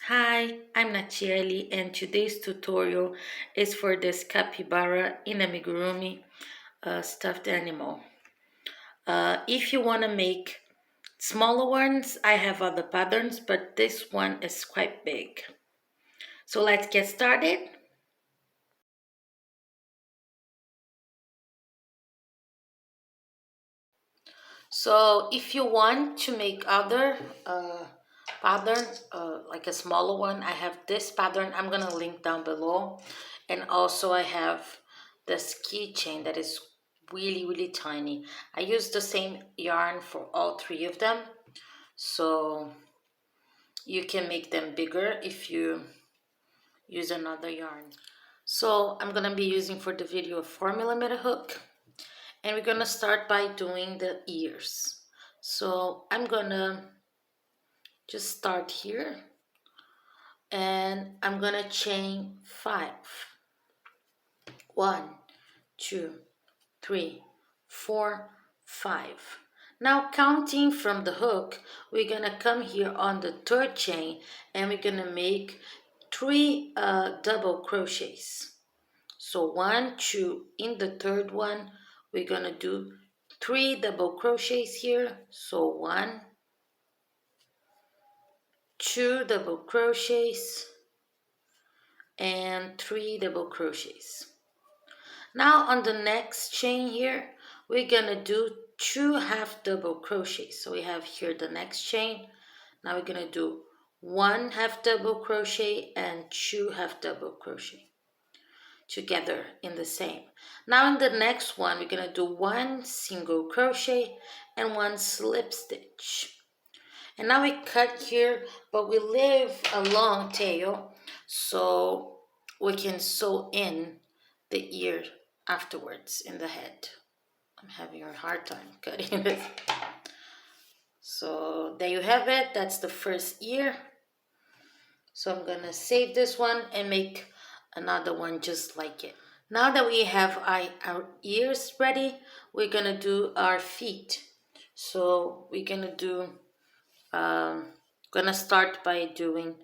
Hi, I'm Natielle and today's tutorial is for this capybara in amigurumi stuffed animal. If you want to make smaller ones, I have other patterns, but this one is quite big. So let's get started. So if you want to make other pattern, like a smaller one, I have this pattern. I'm gonna link down below, and also I have this keychain that is really tiny. I use the same yarn for all three of them, so you can make them bigger if you use another yarn. So I'm gonna be using for the video a 4mm hook, and we're gonna start by doing the ears. So I'm gonna just start here, and I'm gonna chain 5. 1, 2, 3, 4, 5. Now counting from the hook, we're gonna come here on the third chain and we're gonna make 3 double crochets. So 1, 2, in the third one we're gonna do 3 double crochets here. So 1, 2 double crochets and 3 double crochets. Now on the next chain here, we're gonna do 2 half double crochets. So we have here the next chain. Now we're gonna do 1 half double crochet and 2 half double crochet together in the same. Now in the next one, we're gonna do 1 single crochet and 1 slip stitch. And now we cut here, but we leave a long tail so we can sew in the ear afterwards in the head. I'm having a hard time cutting this. So there you have it. That's the first ear. So I'm gonna save this one and make another one just like it. Now that we have our ears ready, we're gonna do our feet. So we're gonna do gonna start by doing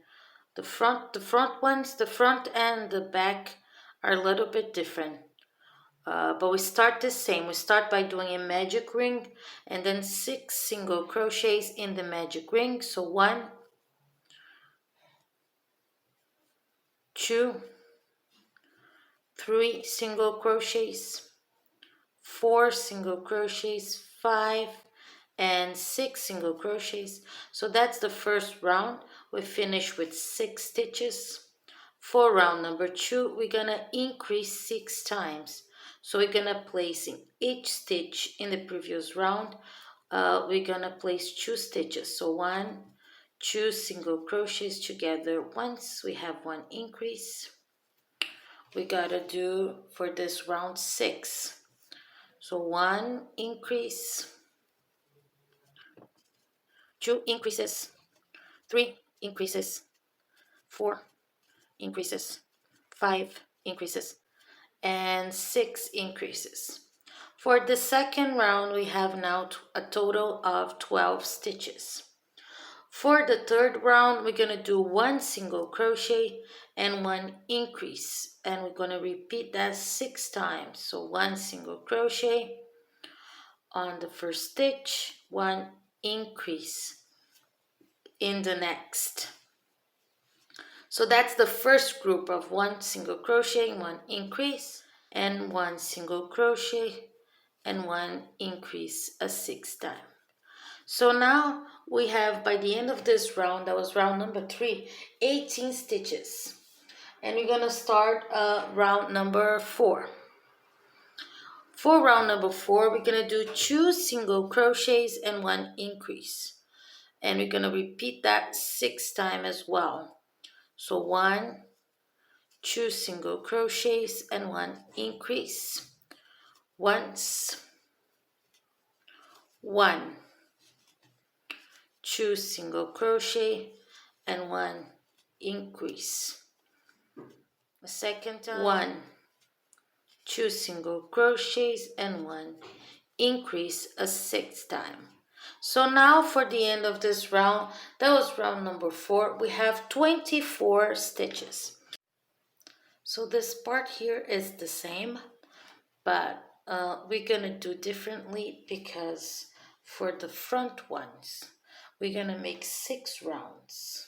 the front ones. The front and the back are a little bit different, but we start the same. We start by doing a magic ring and then 6 single crochets in the magic ring. So 1, 2, 3 single crochets, 4 single crochets, 5 and 6 single crochets. So that's the first round. We finish with 6 stitches. For round number 2, we're gonna increase 6 times. So we're gonna place in each stitch in the previous round, we're gonna place 2 stitches. So 1, 2 single crochets together. Once we have 1 increase, we gotta do for this round 6. So 1 increase, 2 increases, 3 increases, 4 increases, 5 increases, and 6 increases. For the second round, we have now a total of 12 stitches. For the third round, we're gonna do 1 single crochet and 1 increase, and we're gonna repeat that 6 times. So 1 single crochet on the first stitch, 1 increase in the next. So that's the first group of 1 single crochet, 1 increase, and 1 single crochet and 1 increase a 6th time. So now we have, by the end of this round, that was round number 3, 18 stitches. And we're gonna start round number 4. For round number 4, we're gonna do 2 single crochets and 1 increase. And we're gonna repeat that 6 times as well. So 1, 2 single crochets and 1 increase. Once, 1, 2 single crochet and 1 increase. The second time, 1, 2 single crochets and 1 increase a 6th time. So now for the end of this round, that was round number 4, we have 24 stitches. So this part here is the same, but we're gonna do differently because for the front ones, we're gonna make 6 rounds.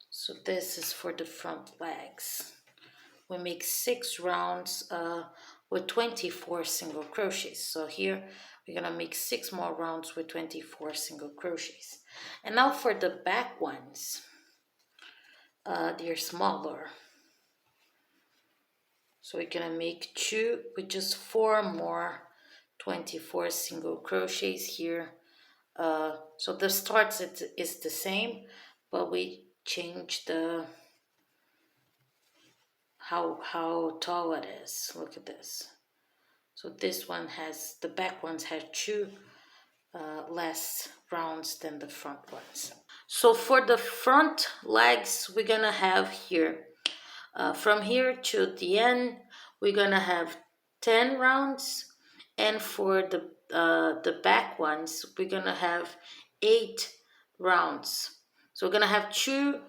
So this is for the front legs. We make 6 rounds with 24 single crochets. So here we're gonna make 6 more rounds with 24 single crochets. And now for the back ones, they're smaller. So we're gonna make 2 with just 4 more 24 single crochets here. So the starts is the same, but we change the how tall it is. Look at this. So this one has, the back ones have 2 less rounds than the front ones. So for the front legs, we're gonna have here, from here to the end, we're gonna have 10 rounds, and for the back ones, we're gonna have 8 rounds. So we're gonna have 2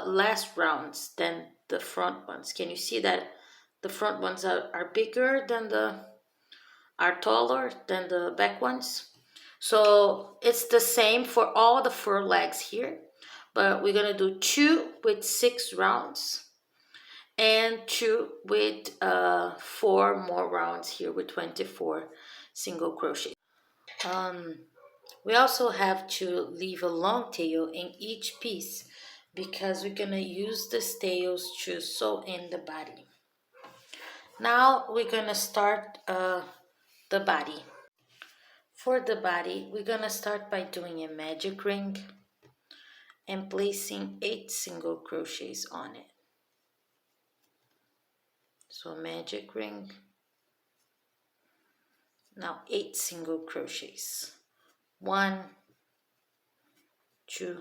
less rounds than the front ones. Can you see that the front ones are bigger than are taller than the back ones? So it's the same for all the 4 legs here, but we're gonna do 2 with 6 rounds and 2 with 4 more rounds here with 24 single crochet. We also have to leave a long tail in each piece because we're gonna use the tails to sew in the body. Now we're gonna start the body. For the body, we're gonna start by doing a magic ring and placing 8 single crochets on it. So magic ring. Now 8 single crochets. 1, 2,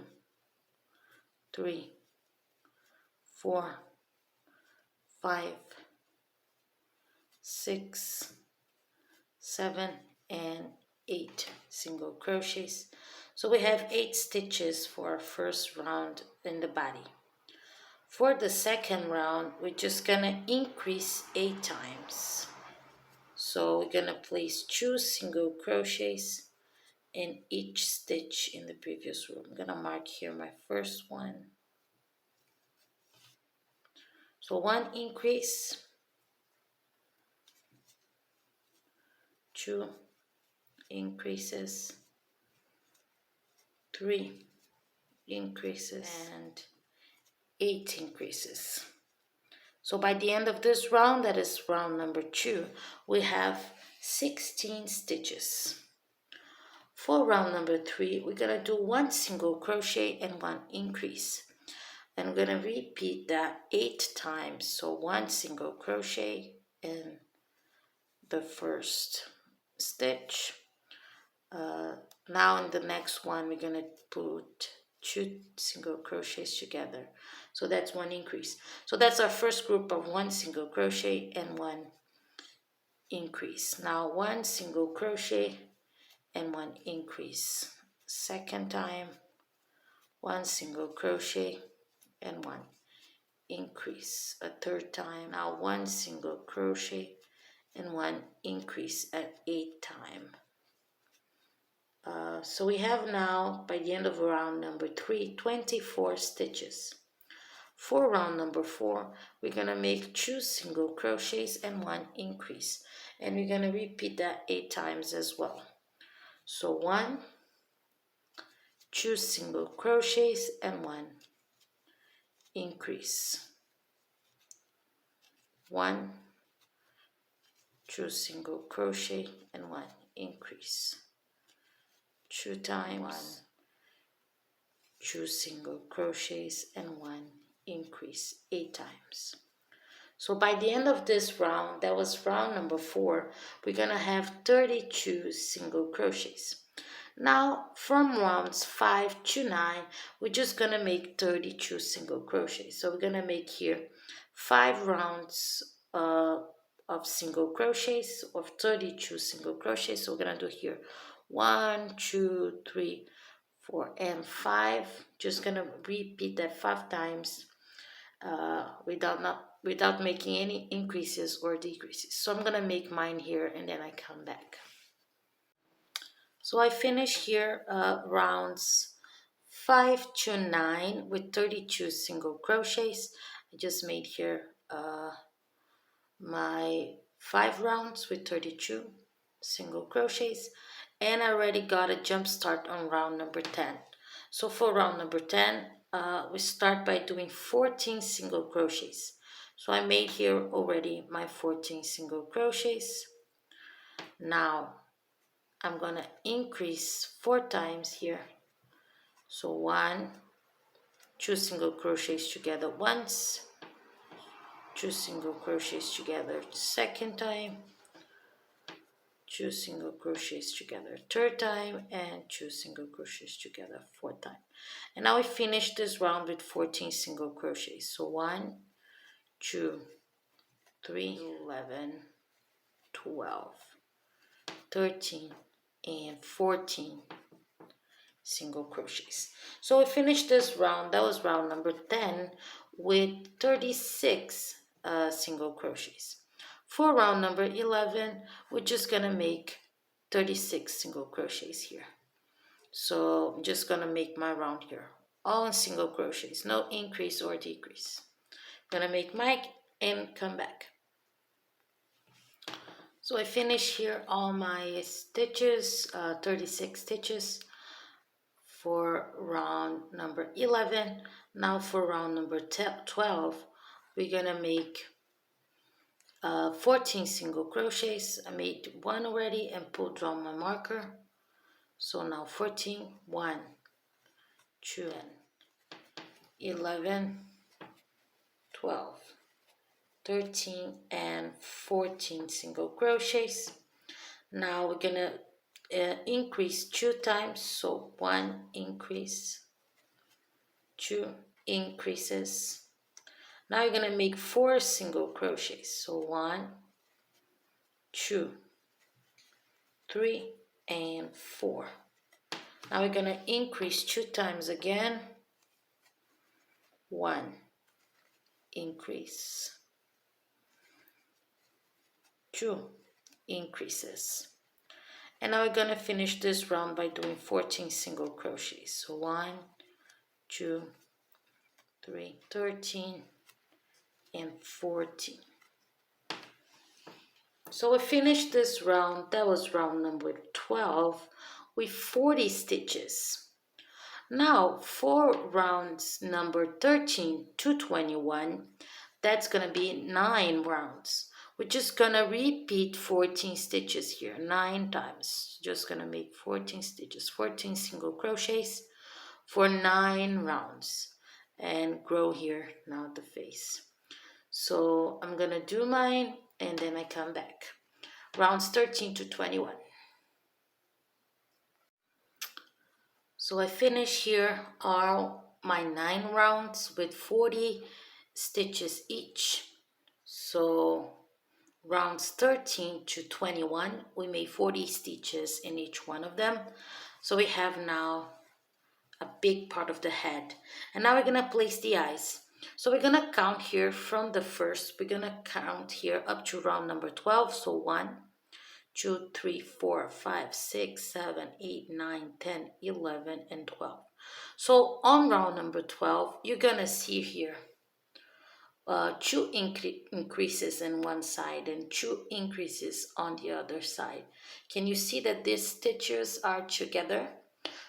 3, 4, 5, 6, 7, and 8 single crochets. So we have 8 stitches for our first round in the body. For the second round, we're just gonna increase 8 times. So we're gonna place 2 single crochets in each stitch in the previous row. I'm gonna mark here my first one. So 1 increase, 2 increases, 3 increases, and 8 increases. So by the end of this round, that is round number 2, we have 16 stitches. For round number 3, we're gonna do 1 single crochet and 1 increase. And we're gonna repeat that 8 times. So 1 single crochet in the first stitch. Now in the next one, we're gonna put 2 single crochets together. So that's 1 increase. So that's our first group of 1 single crochet and 1 increase. Now 1 single crochet and 1 increase. Second time, 1 single crochet and 1 increase. A third time, now 1 single crochet and 1 increase at 8th time. So we have now, by the end of round number 3, 24 stitches. For round number 4, we're gonna make 2 single crochets and 1 increase, and we're gonna repeat that 8 times as well. So 1, 2 single crochets and 1 increase, 1, 2 single crochet and 1 increase, 2 times, 1, 2 single crochets and 1 increase, 8 times. So by the end of this round, that was round number 4, we're gonna have 32 single crochets. Now from rounds 5 to 9, we're just gonna make 32 single crochets. So we're gonna make here 5 rounds of single crochets, of 32 single crochets. So we're gonna do here 1, 2, 3, 4, and 5. Just gonna repeat that 5 times without making any increases or decreases. So I'm gonna make mine here and then I come back. So I finish here rounds 5 to 9 with 32 single crochets. I just made here my 5 rounds with 32 single crochets, and I already got a jump start on round number 10. So for round number 10, we start by doing 14 single crochets. So I made here already my 14 single crochets. Now I'm gonna increase 4 times here. So 1, 2 single crochets together once, 2 single crochets together second time, 2 single crochets together third time, and 2 single crochets together fourth time. And now we finish this round with 14 single crochets. So 1, 2, 3, 11, 12, 13, and 14 single crochets. So we finished this round, that was round number 10, with 36 single crochets. For round number 11, we're just gonna make 36 single crochets here. So I'm just gonna make my round here, all in single crochets, no increase or decrease. I'm gonna make mine and come back. So I finish here all my stitches, 36 stitches for round number 11. Now for round number 12, we're gonna make 14 single crochets. I made one already and pulled down my marker. So now 14, 1, 2, 11, 12, 13, and 14 single crochets. Now we're gonna increase 2 times. So 1 increase, 2 increases. Now you're gonna make 4 single crochets. So 1, 2, 3, and 4. Now we're gonna increase 2 times again. 1 increase, 2 increases. And now we're gonna finish this round by doing 14 single crochets. So 1, 2, 3, 13, and 14. So we finished this round, that was round number 12, with 40 stitches. Now for rounds number 13 to 21, that's gonna be 9 rounds. We're just gonna repeat 14 stitches here 9 times. Just gonna make 14 stitches, 14 single crochets for 9 rounds, and grow here now the face. So I'm gonna do mine and then I come back. Rounds 13 to 21. So I finish here all my 9 rounds with 40 stitches each. So rounds 13 to 21, we made 40 stitches in each one of them. So we have now a big part of the head. And now we're gonna place the eyes. So we're gonna count here from the first, we're gonna count here up to round number 12. So 1, 2, 3, 4, 5, 6, 7, 8, 9, 10, 11, and 12. So on round number 12, you're gonna see here 2 increases in one side and 2 increases on the other side. Can you see that these stitches are together?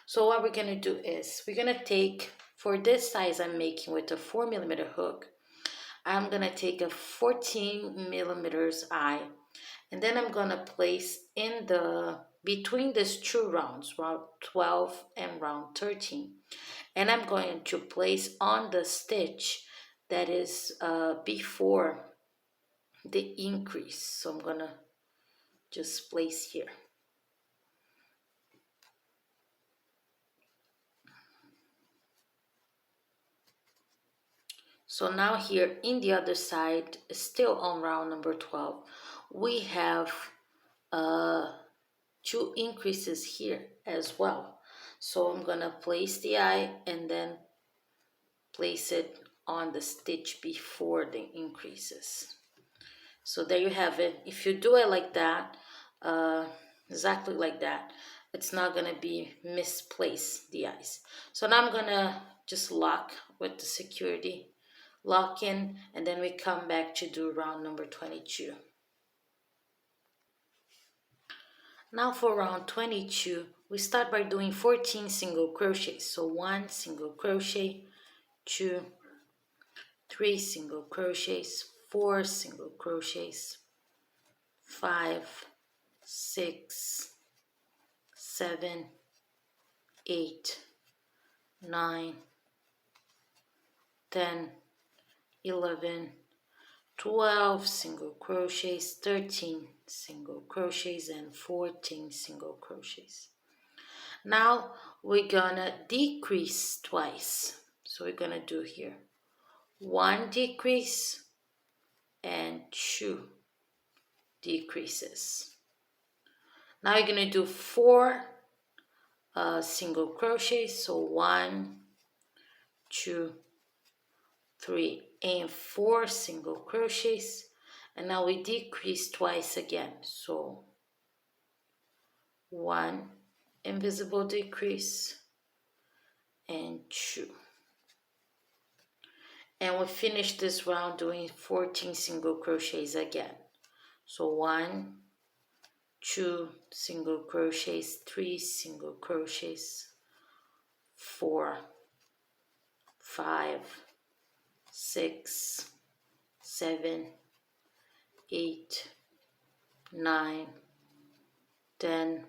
So what we're gonna do is, we're gonna take, for this size I'm making with a 4mm hook, I'm gonna take a 14mm eye, and then I'm gonna place in the between these 2 rounds, round 12 and round 13, and I'm going to place on the stitch that is before the increase. So I'm gonna just place here. So now here in the other side, still on round number 12, we have 2 increases here as well. So I'm gonna place the eye and then place it on the stitch before the increases. So there you have it. If you do it like that, exactly like that, it's not gonna be misplaced, the eyes. So now I'm gonna just lock with the security, lock in, and then we come back to do round number 22. Now for round 22, we start by doing 14 single crochets. So 1 single crochet, 2, 3 single crochets, 4 single crochets, 5, 6, 7, 8, 9, 10, 11, 12 single crochets, 13 single crochets, and 14 single crochets. Now we're gonna decrease twice. So we're gonna do here 1 decrease and 2 decreases. Now you're gonna do 4 single crochets. So 1, 2, 3, and 4 single crochets. And now we decrease twice again. So 1 invisible decrease and 2. And we finish this round doing 14 single crochets again. So 1, 2 single crochets, 3 single crochets, 4, 5, 6, 7, 8, 9, 10,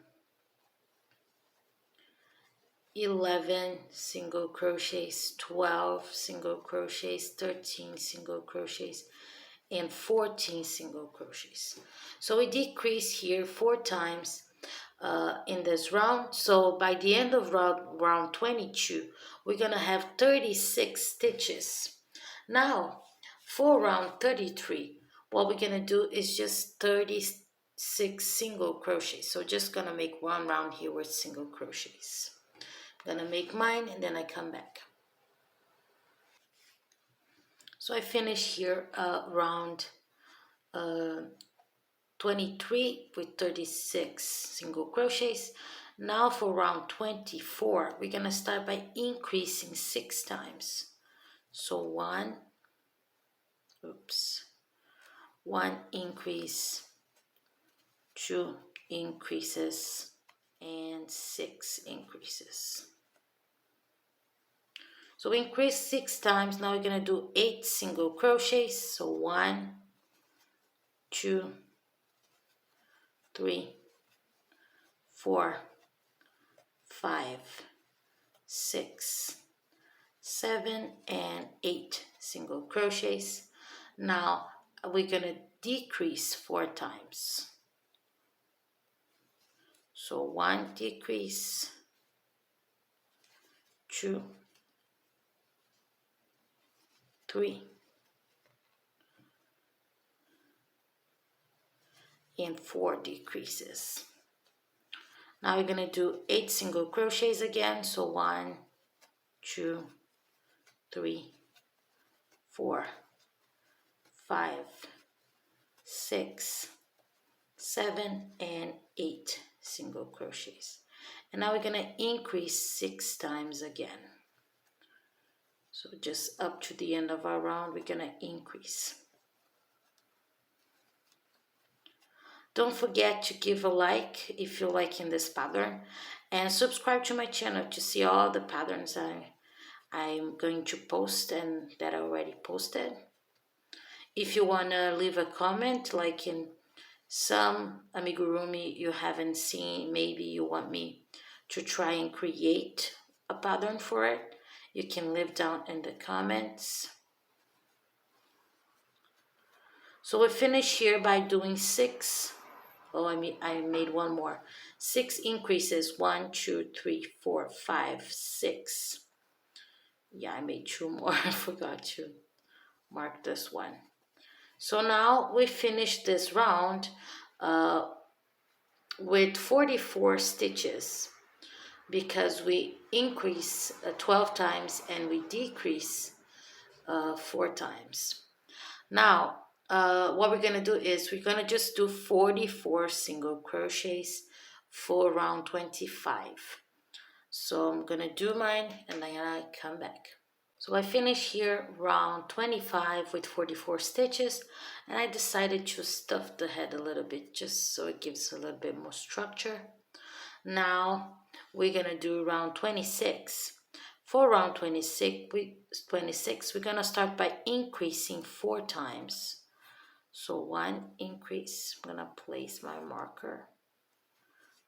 11 single crochets, 12 single crochets, 13 single crochets, and 14 single crochets. So we decrease here 4 times in this round. So by the end of round 22, we're gonna have 36 stitches. Now for round 33, what we're gonna do is just 36 single crochets. So just gonna make one round here with single crochets. I'm gonna make mine and then I come back. So I finish here round 23 with 36 single crochets. Now for round 24, we're gonna start by increasing 6 times. So 1 increase, 2 increases, and 6 increases. So we increase 6 times. Now we're gonna do 8 single crochets. So 1, 2, 3, 4, 5, 6, 7, and 8 single crochets. Now we're gonna decrease 4 times. So 1 decrease, 2, 3, and 4 decreases. Now we're gonna do 8 single crochets again. So 1, 2, 3, 4, 5, 6, 7, and 8 single crochets. And now we're gonna increase 6 times again. So just up to the end of our round, we're gonna increase. Don't forget to give a like if you're liking this pattern, and subscribe to my channel to see all the patterns I'm going to post and that I already posted. If you want to leave a comment, like in some amigurumi you haven't seen, maybe you want me to try and create a pattern for it, you can leave down in the comments. So we finish here by doing 6. I made one more. 6 increases. 1, 2, 3, 4, 5, 6. Yeah, I made 2 more. I forgot to mark this one. So now we finish this round with 44 stitches because we increase 12 times and we decrease 4 times. Now what we're gonna do is we're gonna just do 44 single crochets for round 25. So I'm gonna do mine and then I come back. So I finished here round 25 with 44 stitches, and I decided to stuff the head a little bit just so it gives a little bit more structure. Now we're gonna do round 26. For round 26, we're gonna start by increasing 4 times. So 1 increase, I'm gonna place my marker.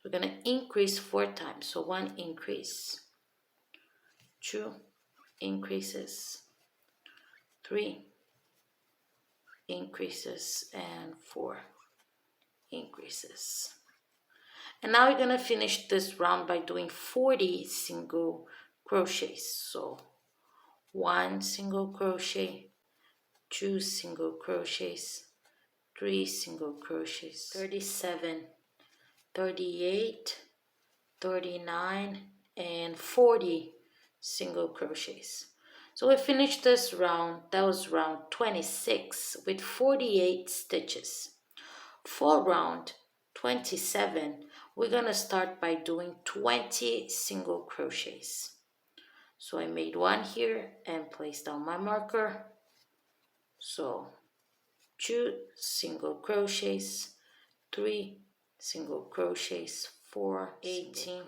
We're gonna increase 4 times, so 1 increase, 2 increases, 3 increases, and 4 increases. And now we're gonna finish this round by doing 40 single crochets. So 1 single crochet, 2 single crochets, 3 single crochets, 37, 38, 39, and 40 single crochets. So we finished this round, that was round 26 with 48 stitches. For round 27, we're gonna start by doing 20 single crochets. So I made 1 here and placed down my marker. So 2 single crochets, 3 single crochets, 4, 18,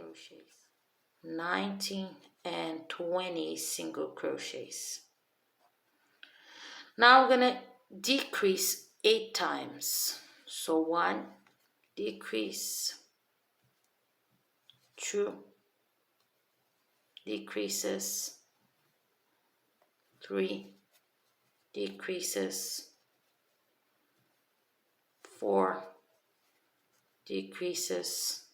19, and 20 single crochets. Now I'm gonna decrease 8 times. So 1 decrease, 2 decreases, 3 decreases, 4 decreases,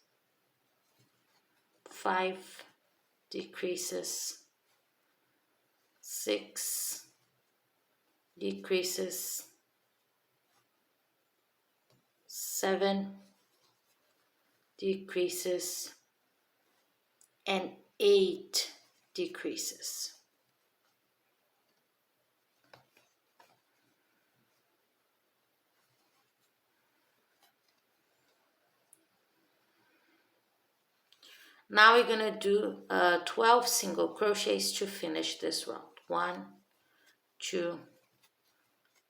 5 decreases, 6 decreases, 7 decreases, and 8 decreases. Now we're gonna do 12 single crochets to finish this round. 1, 2,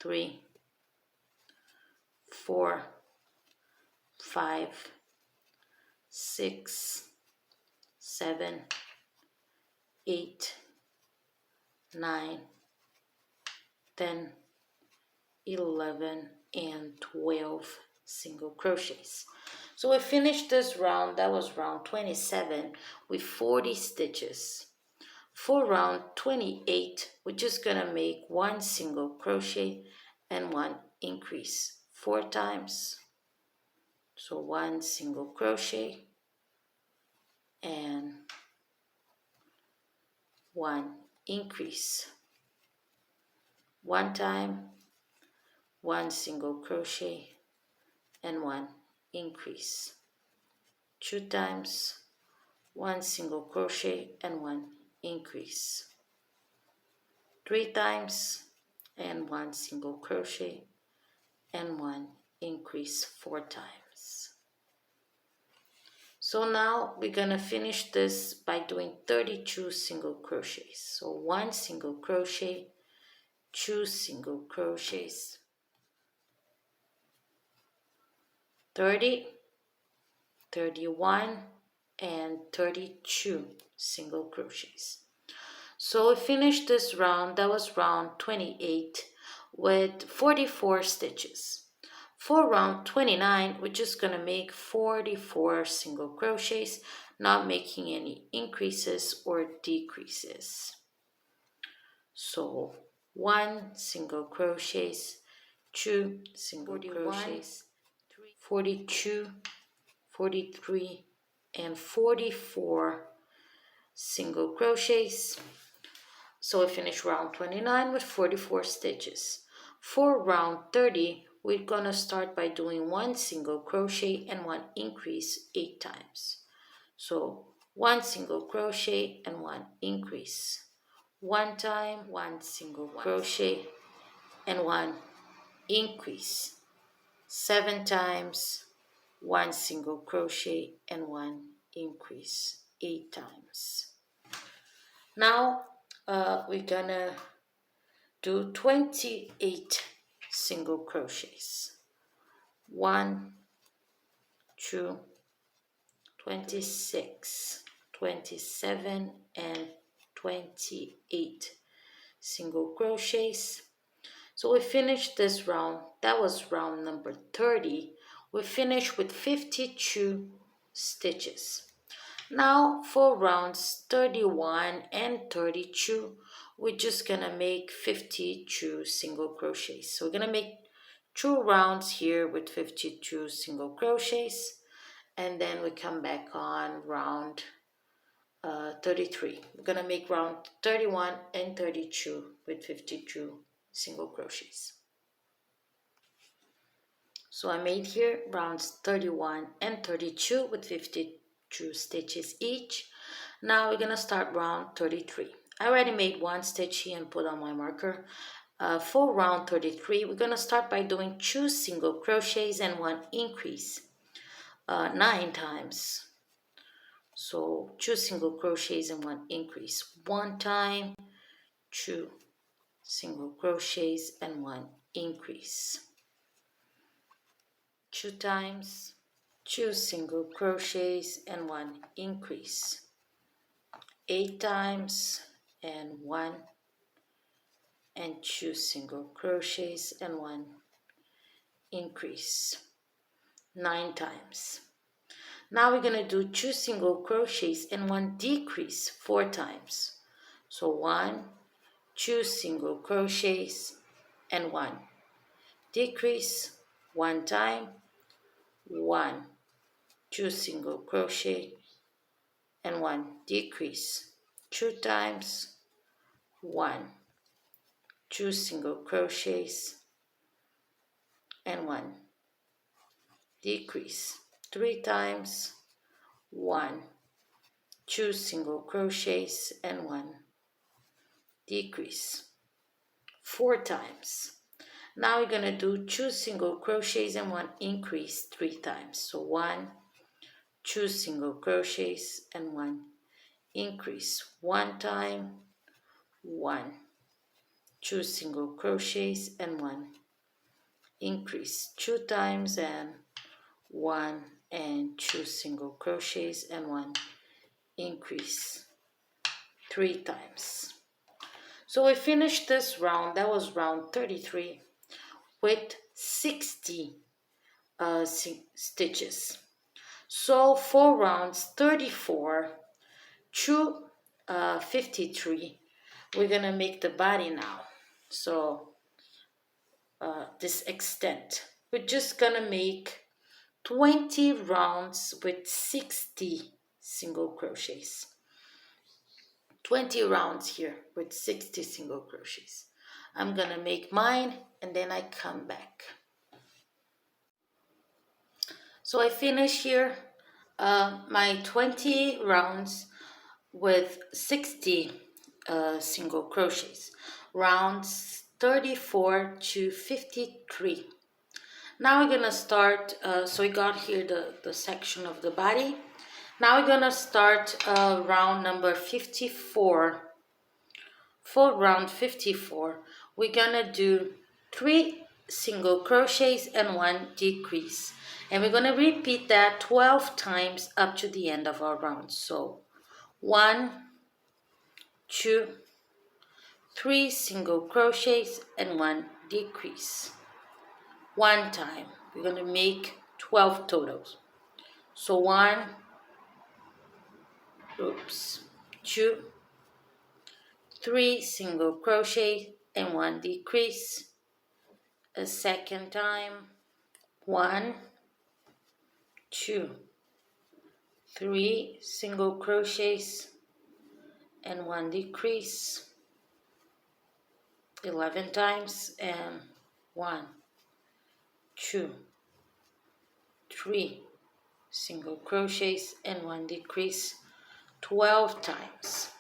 3, 4, 5, 6, 7, 8, 9, 10, 11, and 12 single crochets. So we finished this round, that was round 27, with 40 stitches. For round 28, we're just gonna make 1 single crochet and 1 increase 4 times. So 1 single crochet and 1 increase. 1 time, 1 single crochet and 1 increase. 2 times, 1 single crochet and 1 increase. 3 times and 1 single crochet and 1 increase 4 times. So now we're gonna finish this by doing 32 single crochets. So 1 single crochet, 2 single crochets, 30, 31, and 32 single crochets. So we finished this round, that was round 28, with 44 stitches. For round 29, we're just gonna make 44 single crochets, not making any increases or decreases. So 1 single crochets, 2 single crochets, 42, 43, and 44 single crochets. So we finish round 29 with 44 stitches. For round 30, we're gonna start by doing 1 single crochet and 1 increase 8 times. So 1 single crochet and 1 increase. 1 time, 1 single crochet and 1 increase. 7 times, 1 single crochet and 1 increase. 8 times. Now we're gonna do 28 single crochets. 1, 2, 26, 27 and 28 single crochets. So we finished this round. That was round number 30. We finished with 52 stitches. Now for rounds 31 and 32, we're just gonna make 52 single crochets. So we're gonna make 2 rounds here with 52 single crochets, and then we come back on round 33. We're gonna make round 31 and 32 with 52 single crochets. So I made here rounds 31 and 32 with 52 stitches each. Now we're gonna start round 33. I already made 1 stitch here and put on my marker. For round 33, we're gonna start by doing 2 single crochets and 1 increase 9 times. So 2 single crochets and 1 increase. 1 time, 2 single crochets and 1 increase. 2 times, 2 single crochets and 1 increase. 8 times and 1 and 2 single crochets and 1 increase. 9 times. Now we're going to do 2 single crochets and 1 decrease 4 times. So 1, 2 single crochets and 1 decrease. 1 time, 1, 2 single crochet and 1 decrease. 2 times, 1, 2 single crochets and 1 decrease. 3 times, 1, 2 single crochets and 1 decrease. 4 times. Now we're going to do 2 single crochets and 1 increase 3 times. So 1, 2 single crochets and 1 increase. 1 time, 1, 2 single crochets and 1 increase. 2 times and 1 and 2 single crochets and 1 increase. 3 times. So we finished this round. That was round 33 with 60 stitches. So for rounds 34 to 53, we're gonna make the body now. So this extent, we're just gonna make 20 rounds with 60 single crochets. 20 rounds here with 60 single crochets. I'm gonna make mine and then I come back. So I finish here my 20 rounds with 60 single crochets. Rounds 34 to 53. Now we're gonna start, so we got here the section of the body. Now we're gonna start round number 54. For round 54, we're gonna do 3 single crochets and 1 decrease. And we're gonna repeat that 12 times up to the end of our round. So 1, 2, 3 single crochets and 1 decrease. 1 time. We're gonna make 12 totals. So 1, 2, 3 single crochet and 1 decrease. A second time, 1, 2, 3 single crochets and 1 decrease. 11 times and 1, 2, 3 single crochets and 1 decrease 12 times.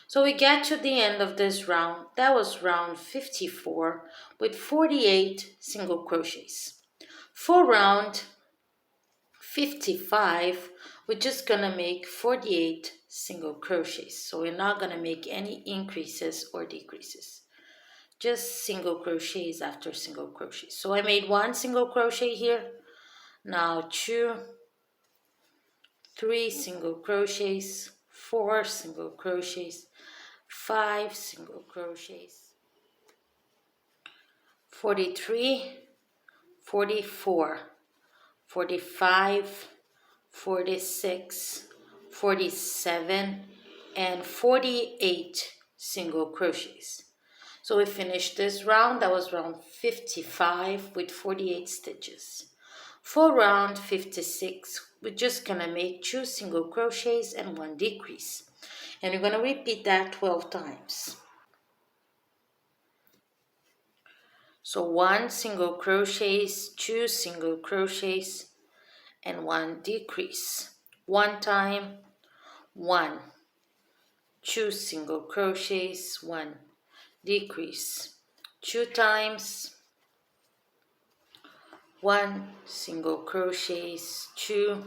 So we get to the end of this round. That was round 54 with 48 single crochets. For round 55, we're just gonna make 48 single crochets. So we're not gonna make any increases or decreases. Just single crochets after single crochet. So I made 1 single crochet here. Now 2, 3 single crochets, 4 single crochets, 5 single crochets, 43, 44, 45, 46, 47, and 48 single crochets. So we finished this round. That was round 55 with 48 stitches. For round 56, we're just gonna make 2 single crochets and 1 decrease. And we're gonna repeat that 12 times. So 1 single crochets, 2 single crochets, and 1 decrease. 1 time, 1, 2 single crochets, 1 decrease. 2 times, 1 single crochets, 2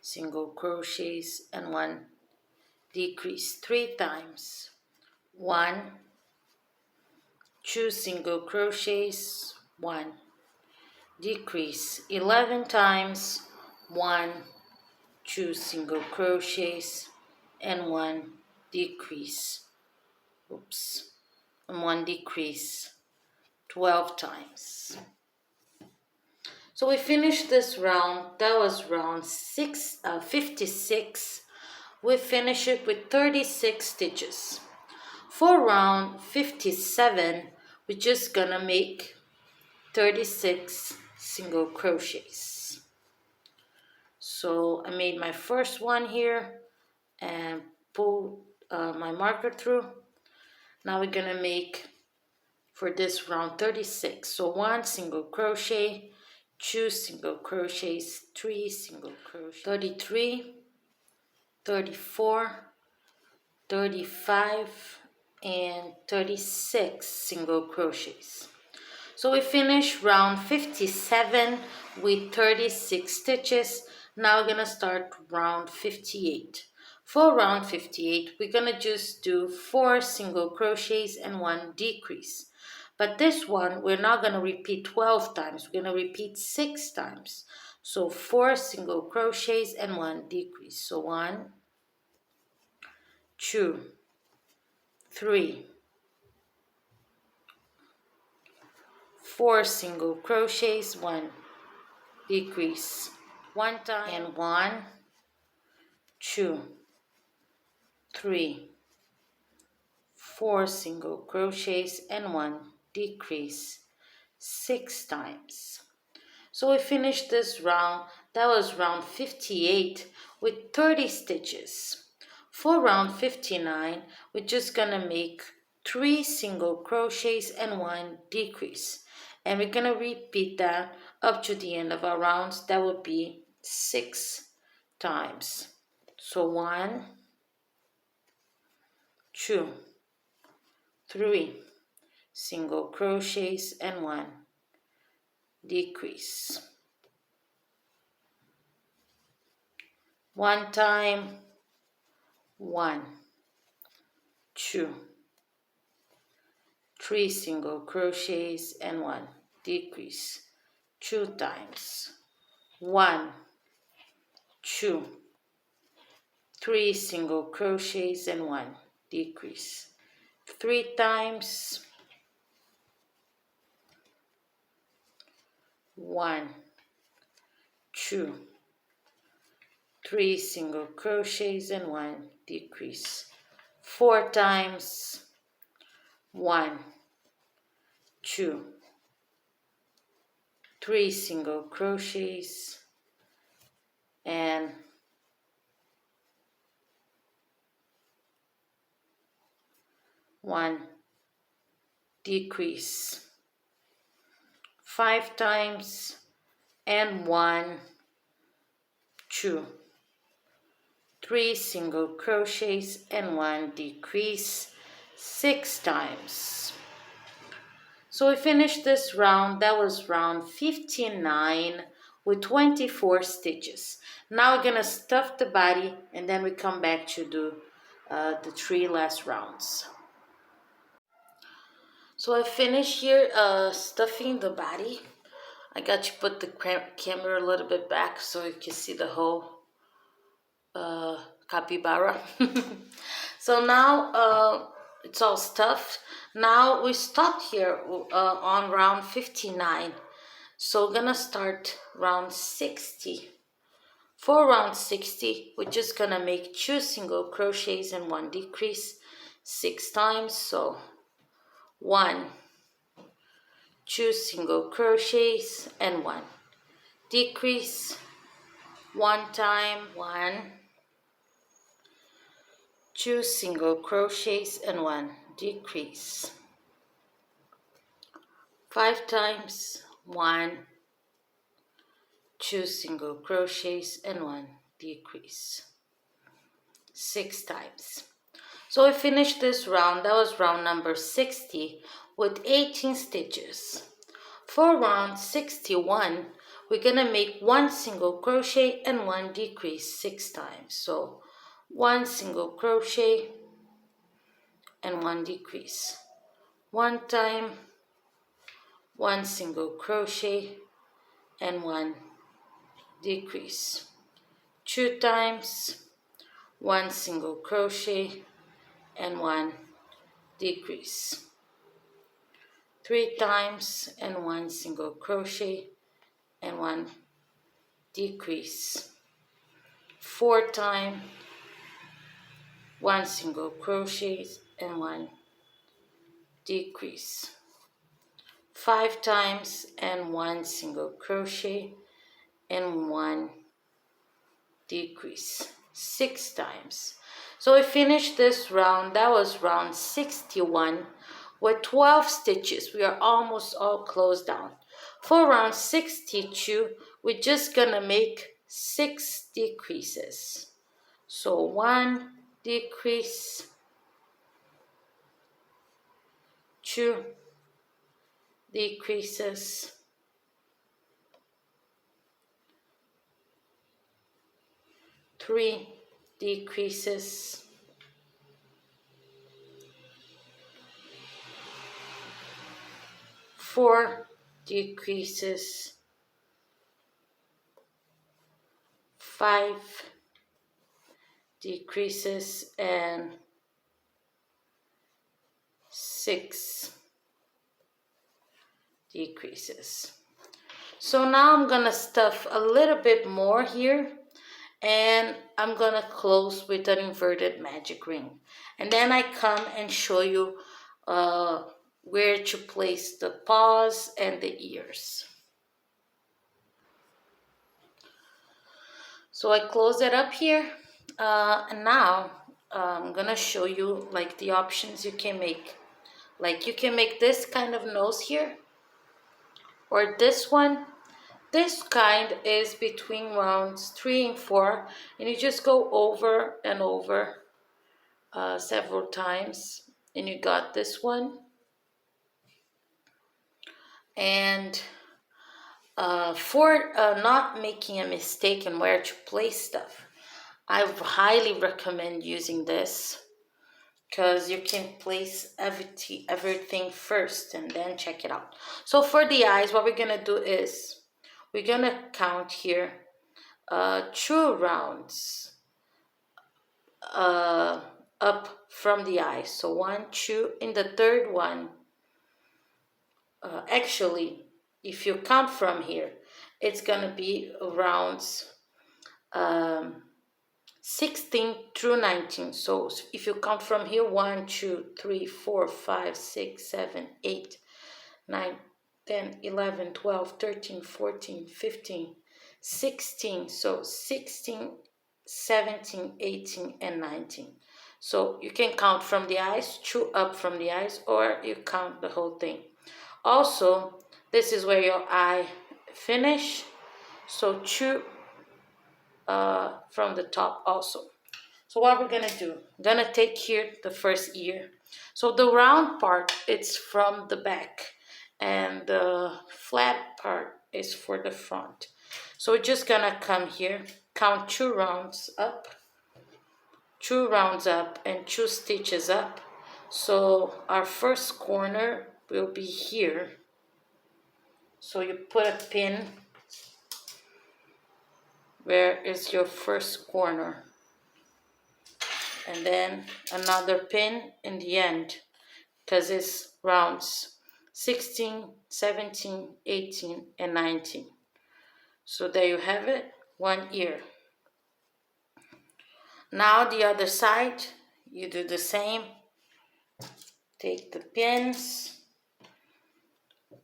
single crochets, and 1 decrease. 3 times, 1, 2 single crochets, 1 decrease. 11 times, 1, 2 single crochets, and 1 decrease. And 1 decrease 12 times. So we finished this round. That was round 56. We finish it with 36 stitches. For round 57, we're just gonna make 36 single crochets. So I made my first one here and pull my marker through. Now we're gonna make for this round 36. So 1 single crochet, 2 single crochets, 3 single crochets, 33, 34, 35, and 36 single crochets. So we finish round 57 with 36 stitches. Now we're gonna start round 58. For round 58, we're gonna just do 4 single crochets and 1 decrease. But this one, we're not gonna repeat 12 times. We're gonna repeat 6 times. So 4 single crochets and 1 decrease. So 1, 2, 3, 4 single crochets, 1 decrease. 1 time and 1, 2, 3, 4 single crochets and 1 decrease 6 times. So we finished this round. That was round 58 with 30 stitches. For round 59, we're just gonna make 3 single crochets and 1 decrease. And we're gonna repeat that up to the end of our rounds. That would be 6 times. So 1, 2, 3 single crochets and 1 decrease. 1 time, 1, 2, 3 single crochets and 1 decrease. 2 times, 1, 2, 3 single crochets and 1 decrease. 3 times, 1, 2, 3 single crochets and 1 decrease. 4 times, 1, 2, 3 single crochets and 1 decrease. 5 times, and 1, 2, 3 single crochets and 1 decrease 6 times. So we finished this round. That was round 59 with 24 stitches. Now we're gonna stuff the body and then we come back to do the 3 last rounds. So I finished here stuffing the body. I got to put the camera a little bit back so you can see the whole capybara. So now it's all stuffed. Now we stopped here on round 59. So we're gonna start round 60. For round 60, we're just gonna make 2 single crochets and 1 decrease 6 times. So 1, 2 single crochets and 1 decrease, 1 time, 1, 2 single crochets and 1 decrease, 5 times, 1, 2 single crochets and 1 decrease, 6 times. So we finished this round. That was round number 60 with 18 stitches. For round 61, we're gonna make 1 single crochet and 1 decrease 6 times. So 1 single crochet and 1 decrease, 1 time, 1 single crochet and 1 decrease, 2 times, 1 single crochet and 1 decrease, 3 times and 1 single crochet and 1 decrease, 4 times, 1 single crochet and 1 decrease, 5 times and 1 single crochet and 1 decrease, 6 times. So we finished this round. That was round 61 with 12 stitches. We are almost all closed down. For round 62, we're just gonna make 6 decreases. So 1 decrease, 2 decreases, 3 decreases, 4 decreases, 5 decreases, and 6 decreases. So now I'm gonna stuff a little bit more here, and I'm gonna close with an inverted magic ring, and then I come and show you where to place the paws and the ears. So I close it up here, and now I'm gonna show you like the options you can make. Like you can make this kind of nose here, or this one. This kind is between rounds 3 and 4, and you just go over and over several times, and you got this one. And for not making a mistake in where to place stuff, I highly recommend using this, because you can place everything first and then check it out. So for the eyes, what we're gonna do is we're gonna count here 2 rounds up from the eyes. So 1, 2. In the third one, actually, if you count from here, it's gonna be rounds 16 through 19. So if you count from here, 1, 2, 3, 4, 5, 6, 7, 8, 9, 10, 11, 12, 13, 14, 15, 16. So 16, 17, 18, and 19. So you can count from the eyes, 2 up from the eyes, or you count the whole thing. Also, this is where your eye finish, So 2 from the top also. So what we're gonna do, I'm gonna take here the first ear. So the round part, it's from the back, and the flat part is for the front. So we're just gonna come here, count 2 rounds up, 2 rounds up, and 2 stitches up. So our first corner will be here. So you put a pin where is your first corner, and then another pin in the end, because it's rounds 16, 17, 18, and 19. So there you have it, 1 ear. Now the other side, you do the same. Take the pins,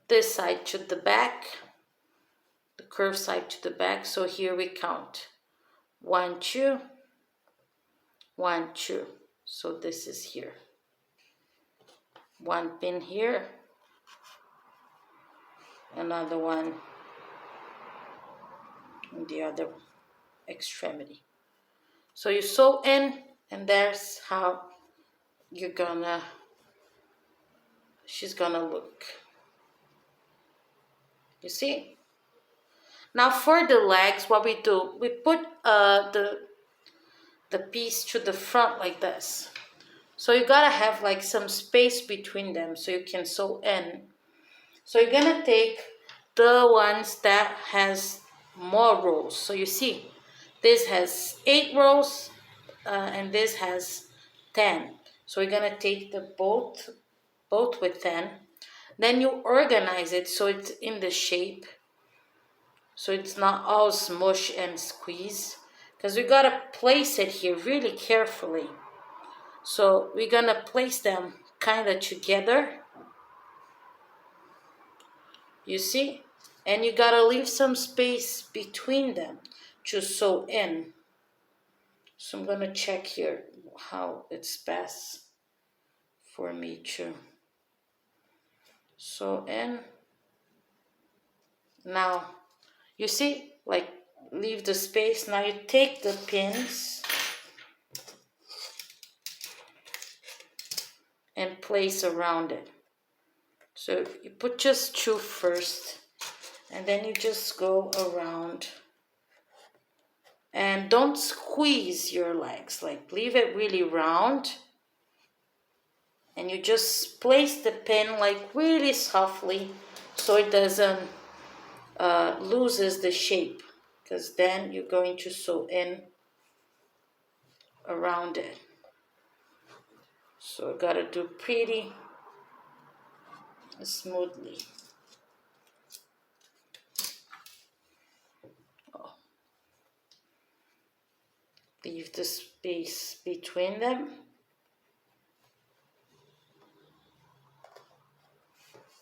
this side to the back, the curved side to the back. So here we count 1, 2, 1, 2. So this is here. 1 pin here, another one in the other extremity. So you sew in, and there's how she's gonna look. You see? Now for the legs, what we do, we put the piece to the front like this. So you gotta have like some space between them so you can sew in. So you're gonna take the ones that has more rows. So you see, this has 8 rows and this has 10. So we're gonna take the both with 10. Then you organize it so it's in the shape, so it's not all smush and squeeze, because we gotta place it here really carefully. So we're gonna place them kind of together, you see, and you gotta leave some space between them to sew in. So I'm gonna check here how it's best for me to sew in. Now you see, like, leave the space. Now you take the pins and place around it. So you put just 2 first, and then you just go around. And don't squeeze your legs, like leave it really round. And you just place the pin like really softly so it doesn't loses the shape, because then you're going to sew in around it. So I gotta do pretty smoothly. Leave the space between them.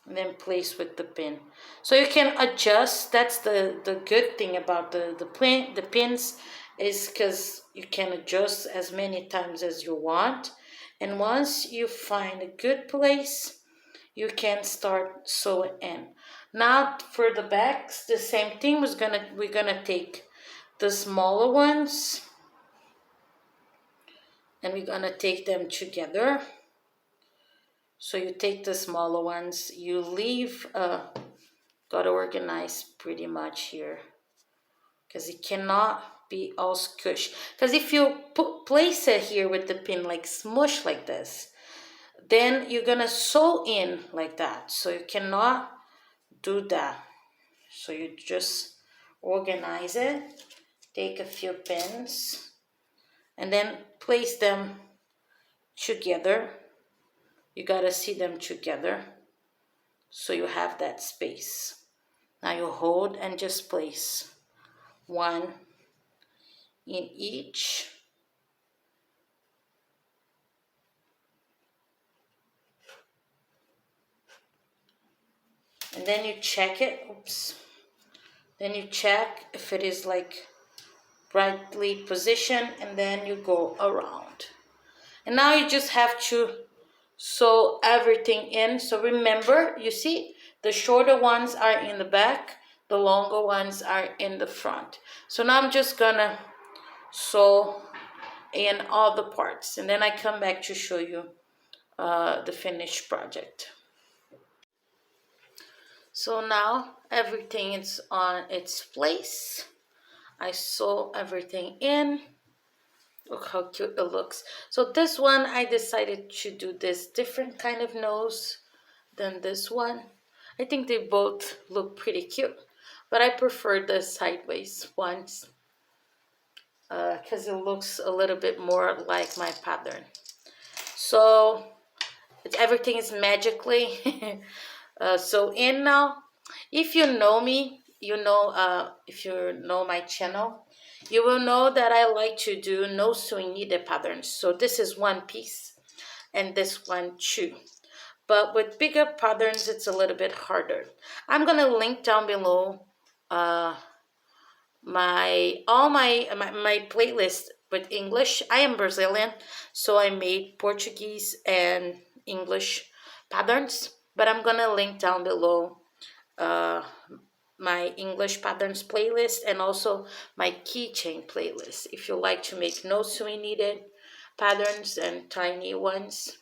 And then place with the pin. So you can adjust. That's the good thing about the pins, is because you can adjust as many times as you want. And once you find a good place, you can start sewing in. Now for the backs, the same thing. We're gonna take the smaller ones, and we're gonna take them together. So you take the smaller ones, you leave, gotta organize pretty much here, because it cannot be all squished. Because if you place it here with the pin like smush like this, then you're gonna sew in like that. So you cannot do that. So you just organize it, take a few pins, and then place them together. You gotta see them together so you have that space. Now you hold and just place 1 in each. And then you check it. Oops. Then you check if it is like rightly positioned, and then you go around. And now you just have to sew everything in. So remember, you see, the shorter ones are in the back, the longer ones are in the front. So now I'm just gonna sew in all the parts, and then I come back to show you the finished project. So now everything is on its place. I sew everything in. Look how cute it looks. So this one, I decided to do this different kind of nose than this one. I think they both look pretty cute, but I prefer the sideways ones because it looks a little bit more like my pattern. So everything is magically sew in now. If you know me, if you know my channel, you will know that I like to do no sewing needed patterns. So this is one piece and this one too. But with bigger patterns, it's a little bit harder. I'm gonna link down below my playlist with English. I am Brazilian, so I made Portuguese and English patterns. But I'm gonna link down below my English patterns playlist and also my keychain playlist. If you like to make no sewing needed patterns and tiny ones,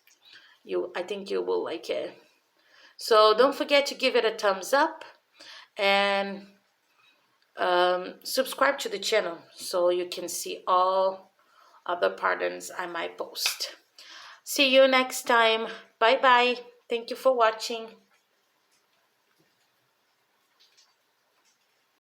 I think you will like it. So don't forget to give it a thumbs up and subscribe to the channel so you can see all other patterns I might post. See you next time. Bye bye. Thank you for watching.